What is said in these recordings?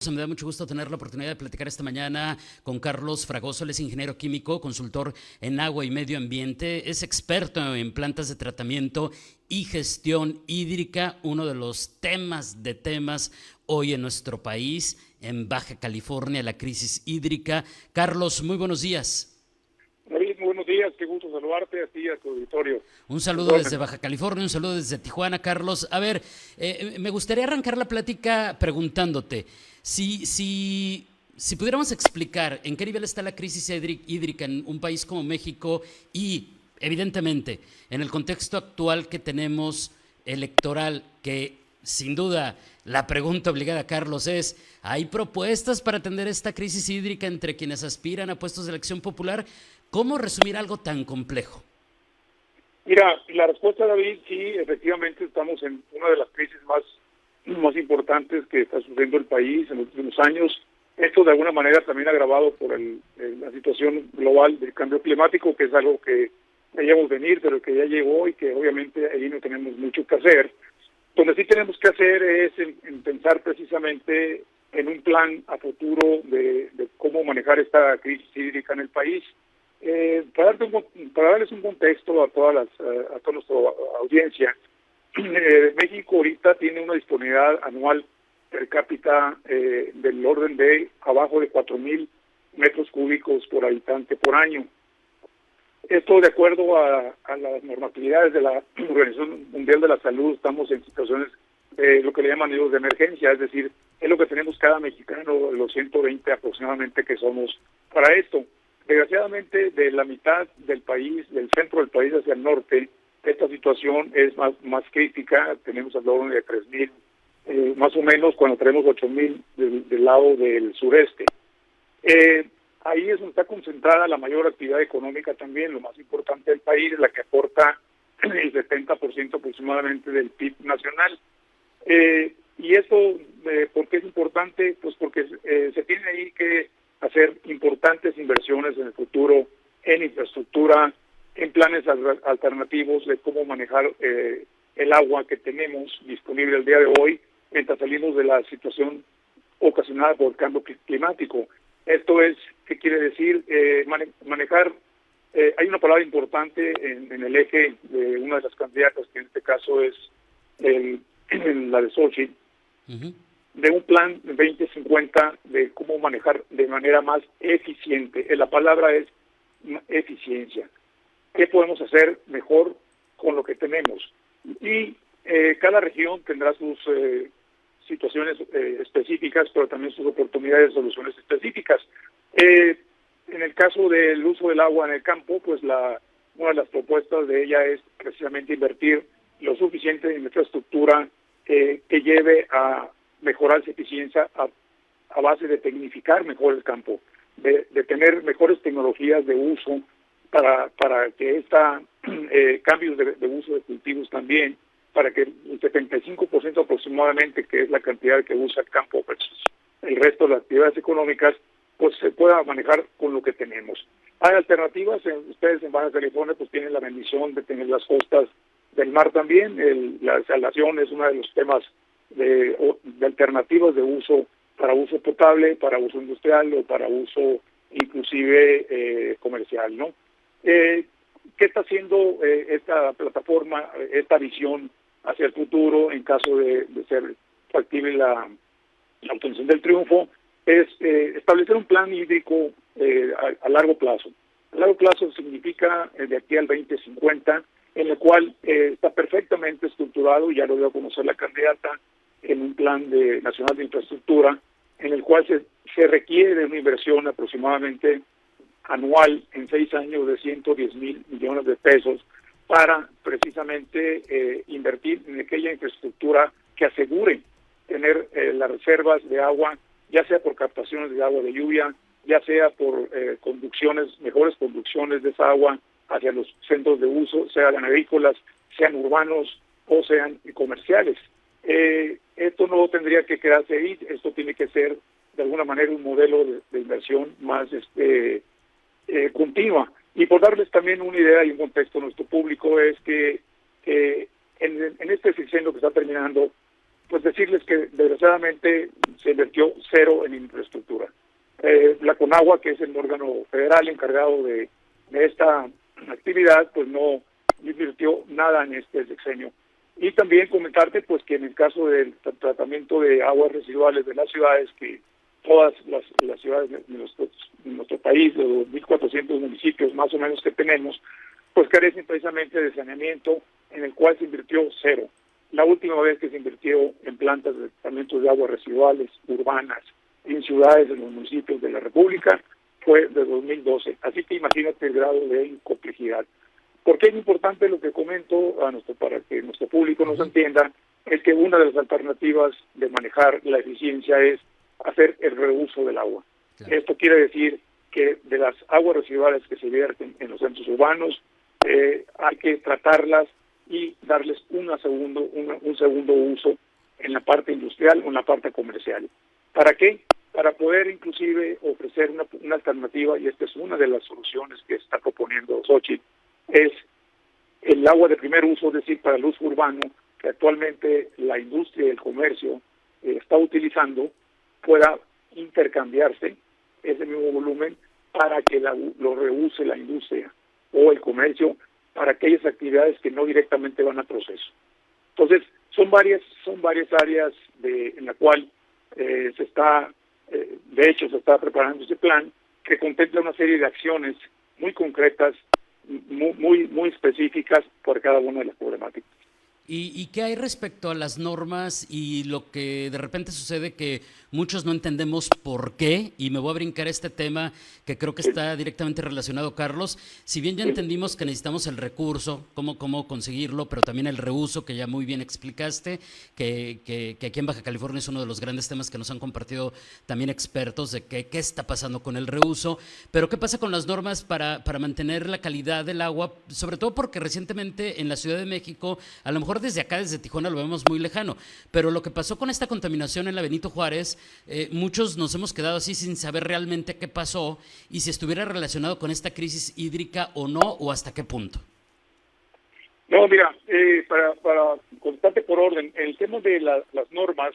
Me da mucho gusto tener la oportunidad de platicar esta mañana con Carlos Fragoso. Él es ingeniero químico, consultor en agua y medio ambiente, es experto en plantas de tratamiento y gestión hídrica, uno de los temas hoy en nuestro país, en Baja California, la crisis hídrica. Carlos, muy buenos días. David, muy buenos días, qué gusto saludarte a ti y a tu auditorio. Un saludo desde Baja California, un saludo desde Tijuana, Carlos. A ver, me gustaría arrancar la plática preguntándote, si pudiéramos explicar en qué nivel está la crisis hídrica en un país como México y, evidentemente, en el contexto actual que tenemos electoral, que sin duda la pregunta obligada, Carlos, es, ¿hay propuestas para atender esta crisis hídrica entre quienes aspiran a puestos de elección popular? ¿Cómo resumir algo tan complejo? Mira, la respuesta, David, sí, efectivamente estamos en una de las crisis más importantes que está sufriendo el país en los últimos años. Esto de alguna manera también agravado por la situación global del cambio climático, que es algo que veíamos venir, pero que ya llegó y que obviamente ahí no tenemos mucho que hacer. Donde sí tenemos que hacer es en pensar precisamente en un plan a futuro de cómo manejar esta crisis hídrica en el país. Para darles un contexto a toda nuestra audiencia, México ahorita tiene una disponibilidad anual per cápita del orden de abajo de 4,000 metros cúbicos por habitante por año. Esto de acuerdo a las normatividades de la Organización Mundial de la Salud. Estamos en situaciones lo que le llaman niveles de emergencia, es decir, es lo que tenemos cada mexicano, los 120 aproximadamente que somos para esto. Desgraciadamente, de la mitad del país, del centro del país hacia el norte, esta situación es más crítica. Tenemos alrededor de 3,000, más o menos, cuando tenemos 8,000 del lado del sureste. Ahí es donde está concentrada la mayor actividad económica también, lo más importante del país, la que aporta el 70% aproximadamente del PIB nacional. Y esto, ¿por qué es importante? Pues porque se tiene ahí que hacer importantes inversiones en el futuro, en infraestructura, en planes alternativos de cómo manejar el agua que tenemos disponible el día de hoy, mientras salimos de la situación ocasionada por el cambio climático. Esto es, ¿qué quiere decir? Manejar, hay una palabra importante en el eje de una de las candidatas, que en este caso es la de Xochitl, de un plan 2050 de cómo manejar de manera más eficiente. La palabra es eficiencia. ¿Qué podemos hacer mejor con lo que tenemos? Y cada región tendrá sus situaciones específicas, pero también sus oportunidades de soluciones específicas. En el caso del uso del agua en el campo, pues una de las propuestas de ella es precisamente invertir lo suficiente en infraestructura que lleve a mejorar su eficiencia a base de tecnificar mejor el campo, de tener mejores tecnologías de uso para que cambios de uso de cultivos también, para que el 75% aproximadamente, que es la cantidad que usa el campo versus el resto de las actividades económicas, pues se pueda manejar con lo que tenemos. Hay alternativas. Ustedes en Baja California pues tienen la bendición de tener las costas del mar también. La salación es uno de los temas de alternativas de uso, para uso potable, para uso industrial o para uso inclusive comercial, ¿no? ¿Qué está haciendo esta plataforma, esta visión hacia el futuro en caso de ser factible la obtención del triunfo? Es establecer un plan hídrico a largo plazo. A largo plazo significa de aquí al 2050, en el cual está perfectamente estructurado, y ya lo dio a conocer la candidata, en un plan nacional de infraestructura, en el cual se requiere una inversión aproximadamente anual en 6 años de 110,000 millones de pesos para precisamente invertir en aquella infraestructura que asegure tener las reservas de agua, ya sea por captaciones de agua de lluvia, ya sea por mejores conducciones de esa agua hacia los centros de uso, sean agrícolas, sean urbanos o sean comerciales. Esto no tendría que quedarse ahí, esto tiene que ser de alguna manera un modelo de inversión más continua. Y por darles también una idea y un contexto a nuestro público, es que en este sexenio que está terminando, pues decirles que desgraciadamente se invirtió cero en infraestructura. La CONAGUA, que es el órgano federal encargado de esta actividad, pues no invirtió nada en este sexenio. Y también comentarte pues que en el caso del tratamiento de aguas residuales de las ciudades, que todas las ciudades de nuestro país, de los 1.400 municipios más o menos que tenemos, pues carecen precisamente de saneamiento, en el cual se invirtió cero. La última vez que se invirtió en plantas de tratamiento de aguas residuales urbanas en ciudades de los municipios de la República fue de 2012. Así que imagínate el grado de complejidad. ¿Por qué es importante lo que comento para que nuestro público nos entienda? Es que una de las alternativas de manejar la eficiencia es hacer el reuso del agua. Claro. Esto quiere decir que de las aguas residuales que se vierten en los centros urbanos, hay que tratarlas y darles un segundo uso en la parte industrial o en la parte comercial. ¿Para qué? Para poder inclusive ofrecer una alternativa, y esta es una de las soluciones que está proponiendo Xochitl, es el agua de primer uso, es decir, para el uso urbano, que actualmente la industria y el comercio está utilizando, pueda intercambiarse ese mismo volumen para que lo reuse la industria o el comercio para aquellas actividades que no directamente van a proceso. Entonces, son varias áreas en la cual de hecho se está preparando ese plan que contempla una serie de acciones muy concretas, muy específicas por cada una de las problemáticas. ¿Y qué hay respecto a las normas y lo que de repente sucede que muchos no entendemos por qué? Y me voy a brincar este tema que creo que está directamente relacionado, Carlos. Si bien ya entendimos que necesitamos el recurso, cómo conseguirlo, pero también el reuso, que ya muy bien explicaste, que aquí en Baja California es uno de los grandes temas que nos han compartido también expertos de qué está pasando con el reuso. Pero ¿qué pasa con las normas para mantener la calidad del agua? Sobre todo porque recientemente en la Ciudad de México, a lo mejor desde acá, desde Tijuana, lo vemos muy lejano, pero lo que pasó con esta contaminación en la Benito Juárez, muchos nos hemos quedado así sin saber realmente qué pasó y si estuviera relacionado con esta crisis hídrica o no, o hasta qué punto. No, mira, para contarte por orden, el tema de las normas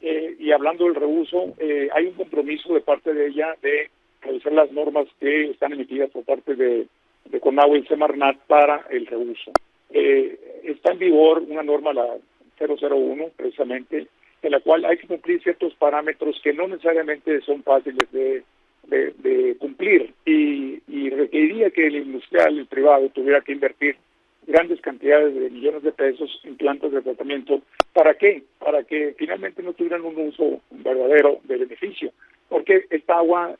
y hablando del reuso, hay un compromiso de parte de ella de revisar las normas que están emitidas por parte de CONAGUA y Semarnat para el reuso. Está en vigor una norma, la 001, precisamente, en la cual hay que cumplir ciertos parámetros que no necesariamente son fáciles de cumplir y requeriría que el industrial, el privado, tuviera que invertir grandes cantidades de millones de pesos en plantas de tratamiento. ¿Para qué? Para que finalmente no tuvieran un uso verdadero de beneficio, porque esta agua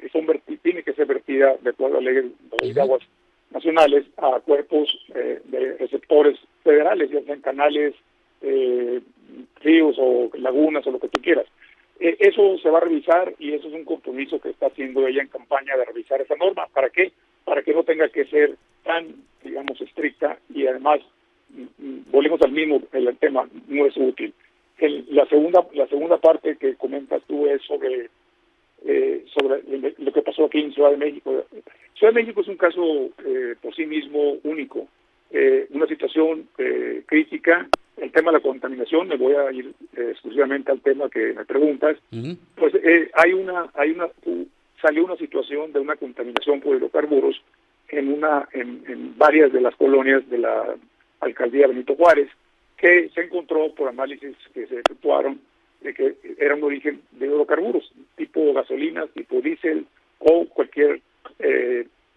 tiene que ser vertida de acuerdo a la ley de aguas nacionales a cuerpos de receptores federales, ya sean canales, ríos o lagunas o lo que tú quieras. Eso se va a revisar y eso es un compromiso que está haciendo ella en campaña de revisar esa norma. ¿Para qué? Para que no tenga que ser tan, digamos, estricta y además, volvemos al mismo, el tema no es útil. La segunda parte que comentas tú es sobre lo que pasó aquí en Ciudad de México. Ciudad de México es un caso por sí mismo único, una situación crítica. El tema de la contaminación, me voy a ir exclusivamente al tema que me preguntas. Pues salió una situación de una contaminación por hidrocarburos en varias de las colonias de la alcaldía Benito Juárez, que se encontró por análisis que se efectuaron de que era un origen de hidrocarburos, tipo gasolinas, tipo diésel o cualquier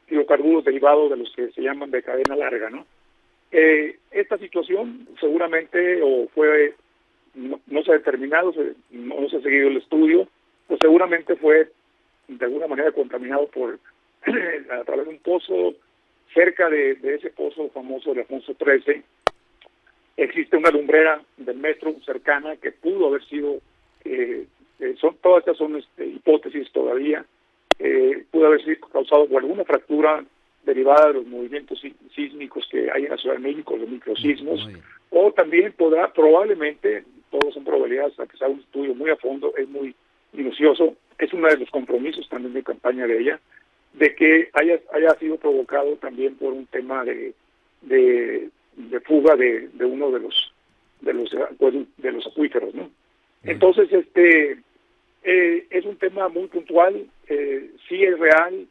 hidrocarburos derivados de los que se llaman de cadena larga, ¿no? Esta situación seguramente no se ha determinado, no se ha seguido el estudio, pues seguramente fue de alguna manera contaminado a través de un pozo. Cerca de ese pozo famoso de Alfonso XIII existe una lumbrera del metro cercana que pudo haber sido, todas estas son hipótesis todavía, pudo haber sido causado por alguna fractura derivada de los movimientos sísmicos que hay en la Ciudad de México, los microsismos, o también probablemente, todos son probabilidades, a que se haga un estudio muy a fondo, es muy minucioso, es uno de los compromisos también de campaña de ella, de que haya sido provocado también por un tema de fuga de uno de los acuíferos, ¿no? Entonces, es un tema muy puntual, sí es real,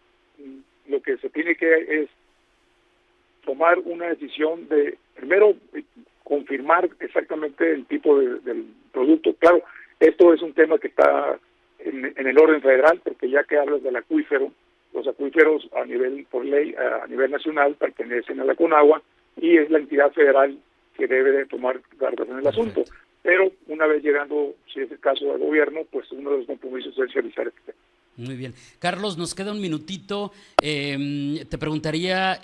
lo que se tiene que es tomar una decisión de, primero, confirmar exactamente el tipo del producto. Claro, esto es un tema que está en el orden federal, porque ya que hablas del acuífero, los acuíferos a nivel, por ley, a nivel nacional, pertenecen a la CONAGUA y es la entidad federal que debe de tomar cartas en el asunto. Pero una vez llegando, si es el caso del gobierno, pues uno de los compromisos es realizar este tema. Muy bien. Carlos, nos queda un minutito. Te preguntaría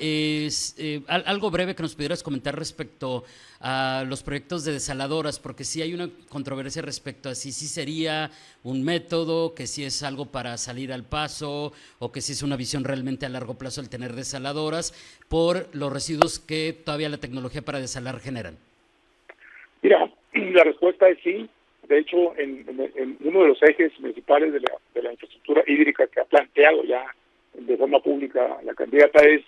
algo breve que nos pudieras comentar respecto a los proyectos de desaladoras, porque sí hay una controversia respecto a si sí sería un método, que si es algo para salir al paso o que si es una visión realmente a largo plazo el tener desaladoras por los residuos que todavía la tecnología para desalar generan. Mira, la respuesta es sí. De hecho, en uno de los ejes principales de la infraestructura hídrica que ha planteado ya de forma pública la candidata es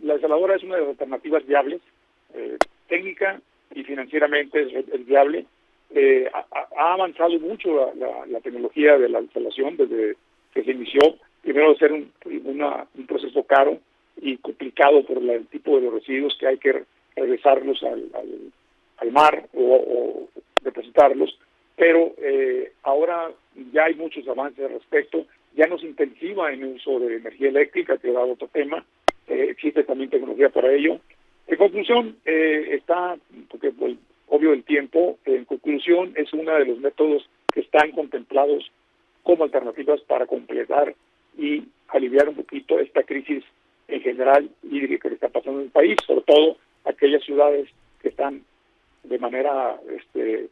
la desaladora es una de las alternativas viables, técnica y financieramente es viable. Ha avanzado mucho la tecnología de la insalación desde que se inició, primero de ser un proceso caro y complicado por el tipo de los residuos que hay que regresarlos al mar o depositarlos, pero ahora ya hay muchos avances al respecto, ya no se intensiva en el uso de energía eléctrica, que era otro tema, existe también tecnología para ello. En conclusión, está, porque pues, obvio el tiempo, en conclusión es uno de los métodos que están contemplados como alternativas para completar y aliviar un poquito esta crisis en general hídrica que está pasando en el país, sobre todo aquellas ciudades que están de manera de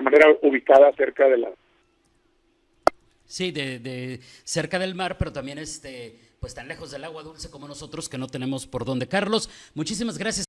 manera ubicada cerca de la Sí, de cerca del mar, pero también pues tan lejos del agua dulce como nosotros que no tenemos por dónde. Carlos, muchísimas gracias.